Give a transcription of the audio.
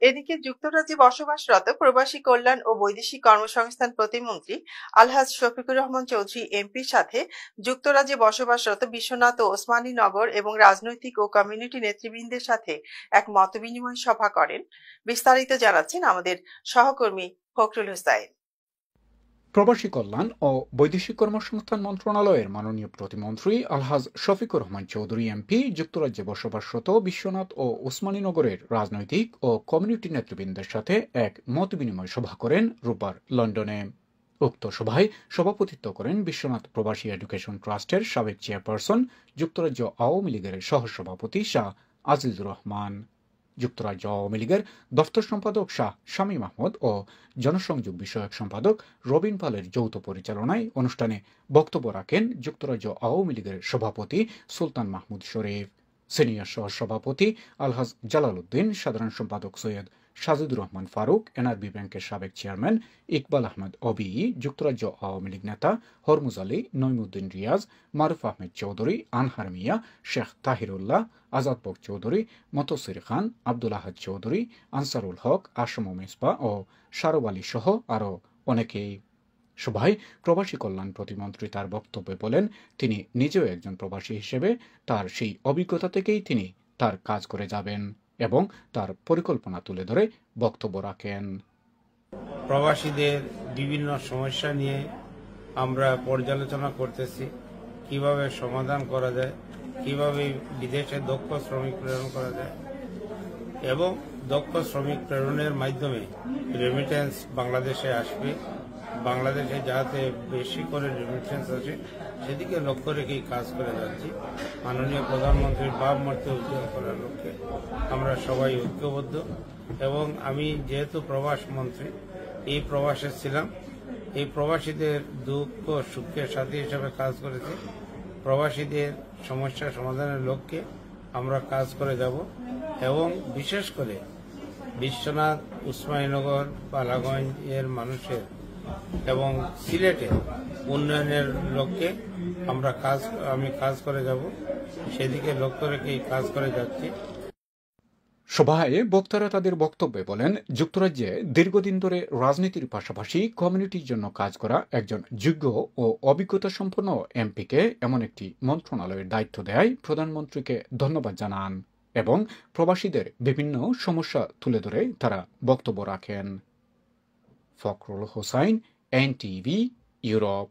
এদিকে যুক্তরাজ্যে বসবাসরত প্রবাসী কল্যাণ ও বৈদেশিক কর্মসংস্থান প্রতিমন্ত্রী আলহাজ শফিকুর রহমান চৌধুরী এমপির সাথে যুক্তরাজ্যে বসবাসরত বিশ্বনাথ ও ওসমানীনগর এবং রাজনৈতিক ও কমিউনিটি নেতৃবৃন্দের সাথে এক মতবিনিময় সভা করেন। বিস্তারিত জানাচ্ছেন আমাদের সহকর্মী ফখরুল হোসাইন। প্রবাসী কল্যাণ ও বৈদেশিক কর্মসংস্থান মন্ত্রণালয়ের মাননীয় প্রতিমন্ত্রী আলহাজ শফিকুর রহমান চৌধুরী এমপি যুক্তরাজ্যে বসবাসরত বিশ্বনাথ ও ওসমানীনগরের রাজনৈতিক ও কমিউনিটি নেতৃবৃন্দের সাথে এক মতবিনিময় সভা করেন রোববার লন্ডনে। উক্ত সভায় সভাপতিত্ব করেন বিশ্বনাথ প্রবাসী এডুকেশন ট্রাস্টের সাবেক চেয়ারপারসন যুক্তরাজ্য আওয়ামী লীগের সহসভাপতি শাহ আজিজুর রহমান, যুক্তরাজ্য আওয়ামী লীগের দফতর সম্পাদক শাহ শামীম আহমদ ও জনসংযোগ বিষয়ক সম্পাদক রবিন পালের যৌথ পরিচালনায় অনুষ্ঠানে বক্তব্য রাখেন যুক্তরাজ্য আওয়ামী লীগের সভাপতি সুলতান মাহমুদ শরীফ, সিনিয়র সহসভাপতি আলহাজ জালাল উদ্দিন, সাধারণ সম্পাদক সৈয়দ সাজিদুর রহমান ফারুক, এনআরবি ব্যাংকের সাবেক চেয়ারম্যান ইকবাল আহমেদ অবিই, যুক্তরাজ্য আওয়ামী লীগ নেতা হরমুজ আলী, নইমুদ্দিন রিয়াজ, মারুফ আহমেদ চৌধুরী, আনহার মিয়া, শেখ তাহিরুল্লাহ, আজাদ বক চৌধুরী, মতসির খান, আব্দুল আহাদ চৌধুরী, আনসারুল হক, আসম মেসবা ও শারব আলী সহ আরও অনেকেই। সভায় প্রবাসী কল্যাণ প্রতিমন্ত্রী তার বক্তব্যে বলেন, তিনি নিজেও একজন প্রবাসী হিসেবে তার সেই অভিজ্ঞতা থেকেই তিনি তার কাজ করে যাবেন এবং তার পরিকল্পনা তুলে ধরে বক্তব্য রাখেন। প্রবাসীদের বিভিন্ন সমস্যা নিয়ে আমরা পর্যালোচনা করতেছি, কিভাবে সমাধান করা যায়, কিভাবে বিদেশে দক্ষ শ্রমিক প্রেরণ করা যায় এবং দক্ষ শ্রমিক প্রেরণের মাধ্যমে রেমিটেন্স বাংলাদেশে আসবে, বাংলাদেশে যাতে বেশি করে রেমিটেন্স আসে সেদিকে লক্ষ্য রেখেই কাজ করে যাচ্ছি। মাননীয় প্রধানমন্ত্রীর ভাবমূর্তি উজ্জ্বল করার লক্ষ্যে আমরা সবাই ঐক্যবদ্ধ এবং আমি যেহেতু প্রবাস মন্ত্রী এই প্রবাসে ছিলাম, এই প্রবাসীদের দুঃখ সুখের সাথী হিসেবে কাজ করেছি। প্রবাসীদের সমস্যা সমাধানের লক্ষ্যে আমরা কাজ করে যাব এবং বিশেষ করে বিশ্বনাথ, ওসমানীনগর, বালাগঞ্জ এর মানুষের এবং সিলেটের উন্নয়নের লক্ষ্যে আমি কাজ করে যাব, সেদিকে লক্ষ্য রেখে কাজ করে যাচ্ছি। সভায় বক্তারা তাদের বক্তব্যে বলেন, যুক্তরাজ্যে দীর্ঘদিন ধরে রাজনীতির পাশাপাশি কমিউনিটির জন্য কাজ করা একজন যোগ্য ও অভিজ্ঞতা সম্পন্ন এমপিকে এমন একটি মন্ত্রণালয়ের দায়িত্ব দেয় প্রধানমন্ত্রীকে ধন্যবাদ জানান এবং প্রবাসীদের বিভিন্ন সমস্যা তুলে ধরে তারা বক্তব্য রাখেন। Fakhrul Hossain, NTV, Europe.